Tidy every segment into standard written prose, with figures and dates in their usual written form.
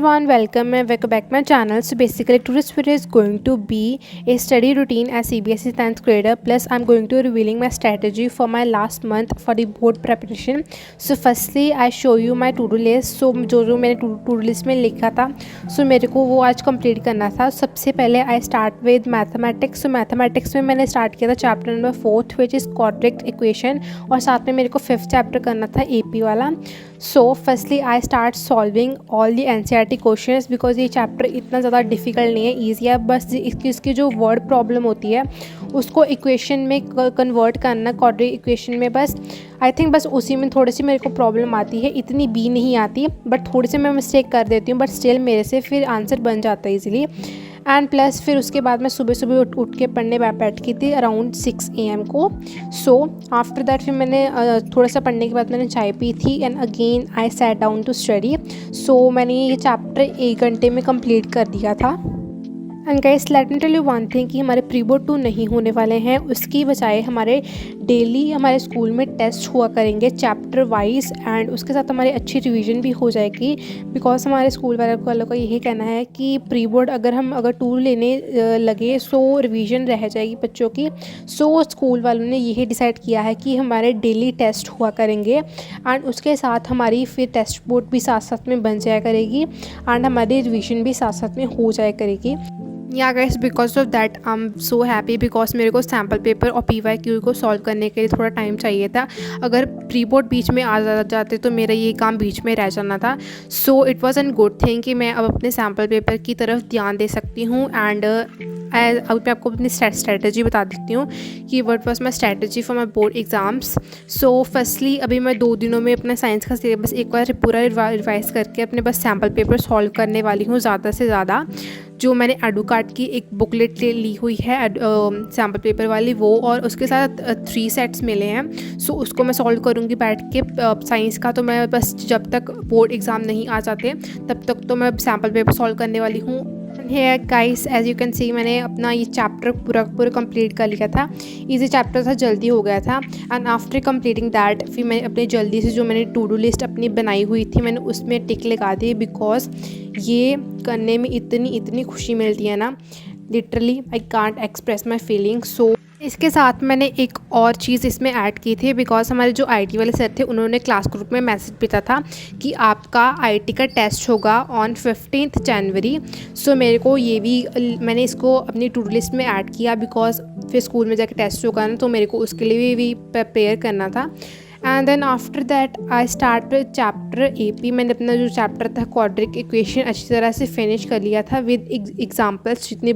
everyone, welcome and welcome back my channel. So basically today's video is going to be a study routine as CBSE 10th grader, plus I'm going to revealing my strategy for my last month for the board preparation. So firstly I show you my to do list. So जो मैंने to do list में लिखा था, so मेरे को वो आज complete करना था. सबसे पहले आई start with mathematics. So mathematics में मैंने स्टार्ट किया था chapter number 4 which is quadratic equation, और साथ में मेरे को 5th चैप्टर करना था AP वाला. So firstly I start solving all the NCERT questions because ये चैप्टर इतना ज़्यादा डिफ़िकल्ट नहीं है, ईजी है. बस इसकी जो वर्ड प्रॉब्लम होती है उसको इक्वेशन में कन्वर्ट करना, क्वाड्रेटिक इक्वेशन में. बस आई थिंक बस उसी में थोड़ी सी मेरे को प्रॉब्लम आती है, इतनी भी नहीं आती, बट थोड़ी सी मैं मिस्टेक कर देती हूँ, बट स्टिल मेरे से फिर आंसर बन जाता है ईजिली. एंड प्लस फिर उसके बाद मैं सुबह सुबह उठ के पढ़ने बैठी थी अराउंड 6 AM को. सो आफ्टर दैट फिर मैंने थोड़ा सा पढ़ने के बाद मैंने चाय पी थी and again I sat down to study. So मैंने ये चैप्टर 1 घंटे में कंप्लीट कर दिया था. And guys let me tell you one thing कि हमारे प्री बोर्ड 2 नहीं होने वाले हैं, उसकी बजाय हमारे डेली हमारे स्कूल में टेस्ट हुआ करेंगे चैप्टर वाइज, एंड उसके साथ हमारी अच्छी रिवीजन भी हो जाएगी. बिकॉज हमारे स्कूल वालों का यही कहना है कि प्री बोर्ड अगर टूर लेने लगे सो रिवीजन रह जाएगी बच्चों की. सो स्कूल वालों ने यही डिसाइड किया है कि हमारे डेली टेस्ट हुआ करेंगे, एंड उसके साथ हमारी फिर टेस्ट बोर्ड भी साथ साथ में बन जाया करेगी, एंड हमारी रिवीजन भी साथ साथ में हो जाया करेगी. या guys because of that I am so happy because मेरे को सैम्पल पेपर और PYQ को सॉल्व करने के लिए थोड़ा टाइम चाहिए था. अगर प्री बोर्ड बीच में आ जाते तो मेरा ये काम बीच में रह जाना था. So it was an good thing कि मैं अब अपने सैम्पल पेपर की तरफ ध्यान दे सकती हूँ. एंड अभी मैं आपको अपनी स्ट्रैटेजी बता देती हूँ कि what was my strategy for my board exams. So firstly अभी मैं 2 दिनों में अपना साइंस का सिलेबस एक बार पूरा रिवाइज करके अपने बस सैम्पल पेपर सॉल्व करने वाली हूँ ज़्यादा से ज़्यादा. जो मैंने एडुकार्ट की एक बुकलेट ली हुई है सैम्पल पेपर वाली वो, और उसके साथ 3 सेट्स मिले हैं. सो उसको मैं सॉल्व करूँगी बैठ के साइंस का. तो मैं बस जब तक बोर्ड एग्ज़ाम नहीं आ जाते तब तक तो मैं सैम्पल पेपर सॉल्व करने वाली हूँ. है guys as you can see मैंने अपना ये चैप्टर पूरा कंप्लीट कर लिया था. इजी चैप्टर था, जल्दी हो गया था. एंड आफ्टर कंप्लीटिंग दैट फिर मैंने अपने जल्दी से जो मैंने टू डू लिस्ट अपनी बनाई हुई थी मैंने उसमें टिक लगा दी. बिकॉज ये करने में इतनी खुशी मिलती है ना, literally I can't express my feeling. So इसके साथ मैंने एक और चीज़ इसमें ऐड की थी बिकॉज हमारे जो IT वाले सर थे उन्होंने क्लास ग्रुप में मैसेज भेजा था कि आपका IT का टेस्ट होगा ऑन 15th जनवरी. सो मेरे को ये भी मैंने इसको अपनी टू डू लिस्ट में ऐड किया बिकॉज फिर स्कूल में जाकर टेस्ट होगा ना, तो मेरे को उसके लिए भी प्रिपेयर करना था. And then after that I start with chapter AP. मैंने अपना जो चैप्टर था क्वाड्रेटिक इक्वेशन अच्छी तरह से फिनिश कर लिया था विद एग्जांपल्स. जितनी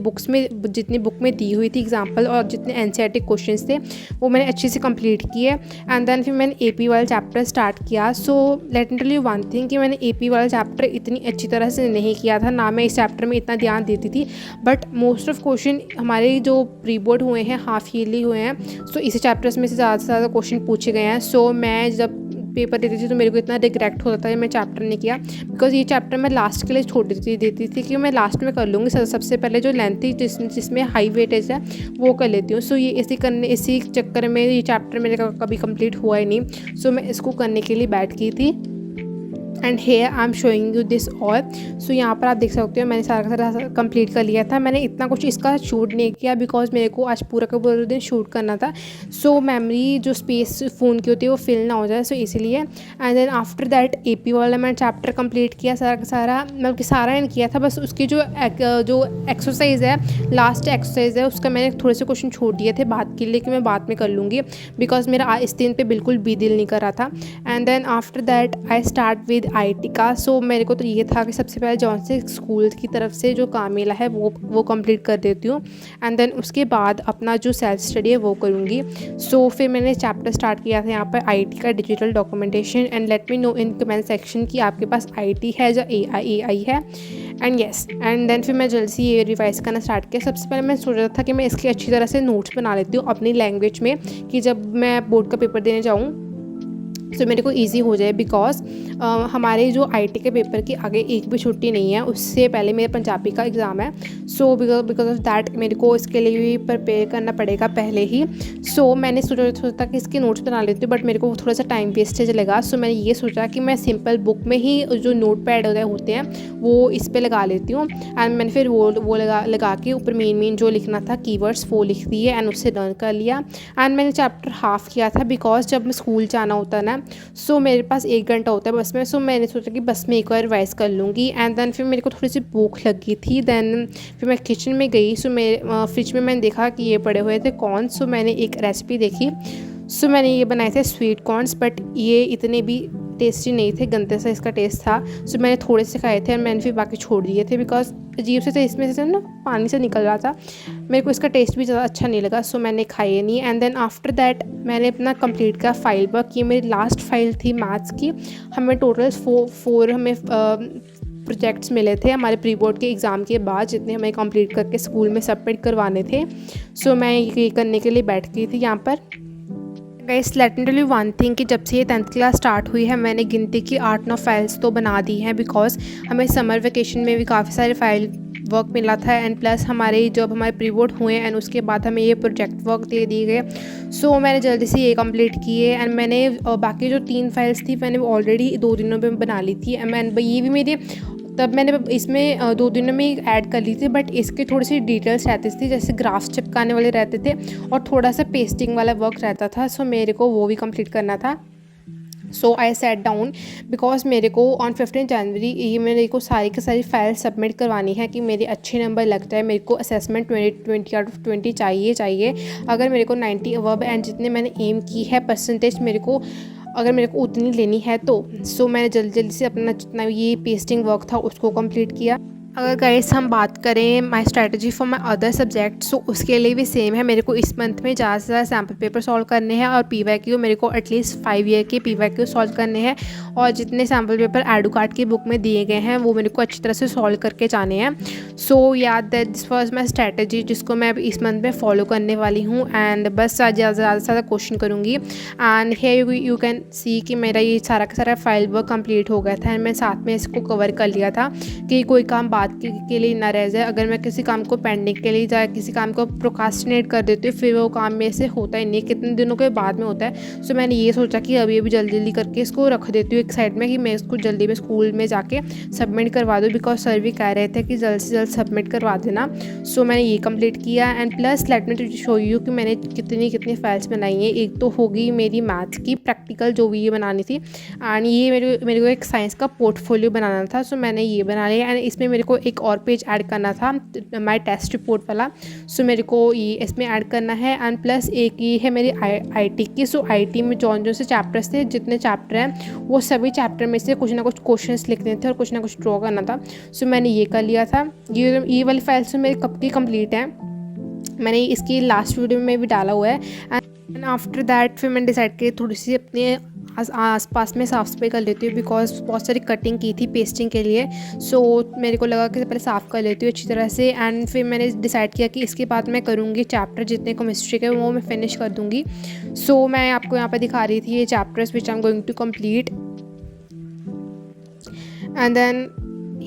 बुक में दी हुई थी एग्जांपल और जितने NCERT क्वेश्चंस थे वो मैंने अच्छे से कंप्लीट किए. एंड देन फिर मैंने AP वाला चैप्टर स्टार्ट किया. So let me tell you one thing कि मैंने AP वाला चैप्टर इतनी अच्छी तरह से नहीं किया था, ना मैं इस चैप्टर में इतना ध्यान देती थी. बट मोस्ट ऑफ क्वेश्चन हमारे जो प्री बोर्ड हुए हैं, हाफ ईयरली हुए हैं, सो इसी चैप्टर्स में से ज़्यादा से ज़्यादा क्वेश्चन पूछे गए हैं. सो मैं जब पेपर देती थी तो मेरे को इतना रिग्रेट होता था कि मैं चैप्टर नहीं किया, बिकॉज ये चैप्टर मैं लास्ट के लिए छोड़ देती थी कि मैं लास्ट में कर लूँगी. सबसे पहले जो लेंथी जिसमें हाई वेटेज है वो कर लेती हूँ. सो ये इसी चक्कर में ये चैप्टर मेरे कभी कंप्लीट हुआ ही नहीं. सो मैं इसको करने के लिए बैठ गई थी. And here I am showing you this all. So यहाँ पर आप देख सकते हो मैंने सारा का सारा कंप्लीट कर लिया था. मैंने इतना कुछ इसका शूट नहीं किया बिकॉज मेरे को आज पूरा का पूरा दिन शूट करना था. सो मेमोरी जो स्पेस फ़ोन की होती है वो फिल ना हो जाए, सो इसीलिए. And then after that AP वाला मैंने चैप्टर कंप्लीट किया सारा का सारा, मतलब कि सारा नहीं किया था, बस उसकी जो एक्सरसाइज है, लास्ट एक्सरसाइज है, उसका मैंने थोड़े से क्वेश्चन छोड़ दिए थे बात के लिए कि मैं बाद में कर लूँगी बिकॉज मेरा इस दिन पर बिल्कुल भी दिल नहीं कर रहा था. And then after that I start with IT का. सो मेरे को तो ये था कि सबसे पहले जौन से स्कूल की तरफ से जो काम मिला है वो कंप्लीट कर देती हूँ. एंड देन उसके बाद अपना जो सेल्फ स्टडी है वो करूँगी. सो फिर मैंने चैप्टर स्टार्ट किया था यहाँ पर IT का digital documentation. And let me know in comment section कि आपके पास IT है या AI है. एंड येस, एंड देन फिर मैं जल्दी से ये रिवाइज़ करना स्टार्ट किया. सबसे पहले मैं सोचा था कि मैं इसकी अच्छी तरह से नोट्स बना लेती हूँ अपनी लैंग्वेज में कि जब मैं बोर्ड का पेपर देने जाऊँ सो मेरे को ईज़ी हो जाए बिकॉज़ हमारे जो आईटी के पेपर के आगे एक भी छुट्टी नहीं है, उससे पहले मेरे पंजाबी का एग्ज़ाम है। सो बिकॉज़ ऑफ दैट मेरे को इसके लिए भी प्रिपेयर करना पड़ेगा पहले ही। सो मैंने सोचा कि इसके नोट्स बना लेती हूँ, बट मेरे को थोड़ा सा टाइम वेस्टेज लगा। सो मैंने ये सोचा कि मैं सिंपल बुक में ही जो नोट पैड होते हैं वो इस पर लगा लेती हूँ। एंड मैंने फिर वो लगा के ऊपर मेन जो लिखना था कीवर्ड्स वो लिख दिए एंड उससे डन कर लिया। एंड मैंने चैप्टर हाफ़ किया था बिकॉज जब मैं स्कूल जाना होता है ना, सो मेरे पास 1 घंटा होता है बस में। सो मैंने सोचा कि बस में एक बार रिवाइज़ कर लूँगी। एंड देन फिर मेरे को थोड़ी सी भूख लगी थी। देन फिर मैं किचन में गई। सो मेरे फ्रिज में मैंने देखा कि ये पड़े हुए थे कॉर्न। सो मैंने एक रेसिपी देखी। सो मैंने ये बनाए थे स्वीट कॉर्नस, बट ये इतने भी टेस्टी नहीं थे, गंदे सा इसका टेस्ट था। सो मैंने थोड़े से खाए थे और मैंने फिर बाकी छोड़ दिए थे बिकॉज अजीब से थे, इसमें से ना पानी से निकल रहा था। मेरे को इसका टेस्ट भी ज़्यादा अच्छा नहीं लगा। सो मैंने खाए नहीं। एंड देन आफ्टर दैट मैंने अपना कंप्लीट किया फाइल वर्क। ये मेरी लास्ट फाइल थी मैथ्स की। हमें टोटल 4 हमें प्रोजेक्ट्स मिले थे हमारे प्री बोर्ड के एग्ज़ाम के बाद, जितने हमें कंप्लीट करके स्कूल में सबमिट करवाने थे। सो मैं ये करने के लिए बैठ गई थी यहाँ पर। Guys let me tell you one thing कि जब से ये 10th क्लास स्टार्ट हुई है मैंने गिनती की 8-9 फाइल्स तो बना दी हैं बिकॉज हमें समर वेकेशन में भी काफ़ी सारे फाइल वर्क मिला था। एंड प्लस हमारे जब हमारे प्री बोर्ड हुए एंड उसके बाद हमें ये प्रोजेक्ट वर्क दे दिए गए। सो मैंने जल्दी से ये कंप्लीट किए। एंड मैंने बाकी जो 3 फाइल्स थी मैंने ऑलरेडी 2 दिनों में बना ली थी। एंड ये भी मेरी तब मैंने इसमें 2 दिनों में ऐड कर ली थी, बट इसके थोड़ी सी डिटेल्स रहती थी, जैसे ग्राफ्स चिपकाने वाले रहते थे और थोड़ा सा पेस्टिंग वाला वर्क रहता था। सो मेरे को वो भी कंप्लीट करना था। सो आई सेट डाउन बिकॉज मेरे को ऑन 15 जनवरी ये मेरे को सारी की सारी फाइल सबमिट करवानी है कि मेरे अच्छे नंबर लग जाए। मेरे को असेसमेंट 20 आउट ऑफ 20 चाहिए। अगर मेरे को 90 अबव एंड जितने मैंने एम की है परसेंटेज अगर मेरे को उतनी लेनी है तो सो मैंने जल्दी से अपना जितना ये पेस्टिंग वर्क था उसको कंप्लीट किया। अगर गाइस हम बात करें my strategy for my other subject, so उसके लिए भी सेम है। मेरे को इस मंथ में ज़्यादा से ज़्यादा सैम्पल पेपर सॉल्व करने हैं और PYQ मेरे को एटलीस्ट 5 ईयर के PYQ सॉल्व करने हैं। और जितने सैम्पल पेपर एडुकार्ड की बुक में दिए गए हैं वो मेरे को अच्छी तरह से सॉल्व करके जाने हैं। सो या दिस वाज माई स्ट्रैटेजी जिसको मैं अब इस मंथ में फॉलो करने वाली हूँ। एंड बस ज़्यादा से ज़्यादा क्वेश्चन करूँगी। And here you can see कि मेरा ये सारा का सारा फाइल वर्क कंप्लीट हो गया था। एंड मैं साथ में इसको कवर कर लिया था कि कोई काम बात के लिए ना रह जाए। अगर मैं किसी काम को पेंडिंग के लिए जाए, किसी काम को प्रोकास्टिनेट कर देती हूँ, फिर वो काम में से होता ही नहीं, कितने दिनों के बाद में होता है। सो मैंने ये सोचा कि अभी जल्दी करके इसको रख देती हूँ एक साइड में कि मैं इसको जल्दी में स्कूल में जाके सबमिट करवा दूँ बिकॉज सर भी कह रहे थे कि जल्द से जल्द सबमिट करवा देना। सो मैंने ये कंप्लीट किया। And plus let me show you कि मैंने कितनी फाइल्स बनाई हैं। एक तो होगी मेरी मैथ्स की प्रैक्टिकल जो भी ये बनानी थी, एंड ये मेरे को एक साइंस का पोर्टफोलियो बनाना था। सो मैंने ये बना लिया। एंड इसमें मेरे को एक और पेज ऐड करना था माय टेस्ट रिपोर्ट वाला। सो मेरे को ये इसमें ऐड करना है। एंड प्लस एक ये है मेरी आईटी की। सो आईटी में जो से चैप्टर्स थे, जितने चैप्टर हैं वो सभी चैप्टर में से कुछ ना कुछ क्वेश्चंस लिखने थे और कुछ ना कुछ ड्रॉ करना था। सो मैंने ये कर लिया था। ये वाली फाइल्स मेरी कब की कंप्लीट है, मैंने इसकी लास्ट वीडियो में भी डाला हुआ है। एंड आफ्टर दैट फिर मैंने डिसाइड किया थोड़ी सी अपने आसपास में साफ़ सफाई कर लेती हूँ बिकॉज बहुत सारी कटिंग की थी पेस्टिंग के लिए। सो मेरे को लगा कि पहले साफ़ कर लेती हूँ अच्छी तरह से। एंड फिर मैंने डिसाइड किया कि इसके बाद मैं करूँगी चैप्टर जितने केमिस्ट्री के वो मैं फिनिश कर दूँगी। सो मैं आपको यहाँ पर दिखा रही थी ये chapters which I am going to complete. And then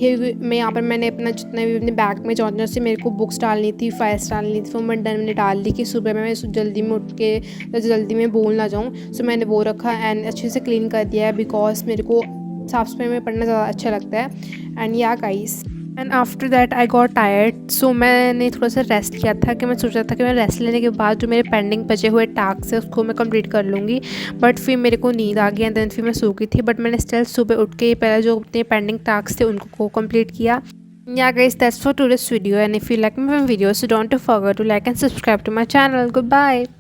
मैं यहाँ पर मैंने अपना जितना भी अपने बैग में जॉर्नर से मेरे को बुक्स डालनी थी, फाइल्स डालनी थी, वो मैंने डाल दी कि सुबह में मैं जल्दी में उठ के जल्दी में भूल ना जाऊँ। सो मैंने वो रखा एंड अच्छे से क्लीन कर दिया है बिकॉज मेरे को साफ सफाई में पढ़ना ज़्यादा अच्छा लगता है। And yeah guys and after that I got tired. So मैंने थोड़ा सा रेस्ट किया था कि मैं सोचा था कि मैं रेस्ट लेने के बाद जो मेरे पेंडिंग बचे हुए टास्क है उसको मैं कंप्लीट कर लूँगी। बट फिर मेरे को नींद आ गई एंड देन फिर मैं सो गई थी। बट मैंने स्टिल सुबह उठ के पहले जो अपने पेंडिंग टास्क थे उनको कंप्लीट किया। Yeah guys, that's for today's video, and if you like my videos so don't forget to like and subscribe to my channel. Goodbye.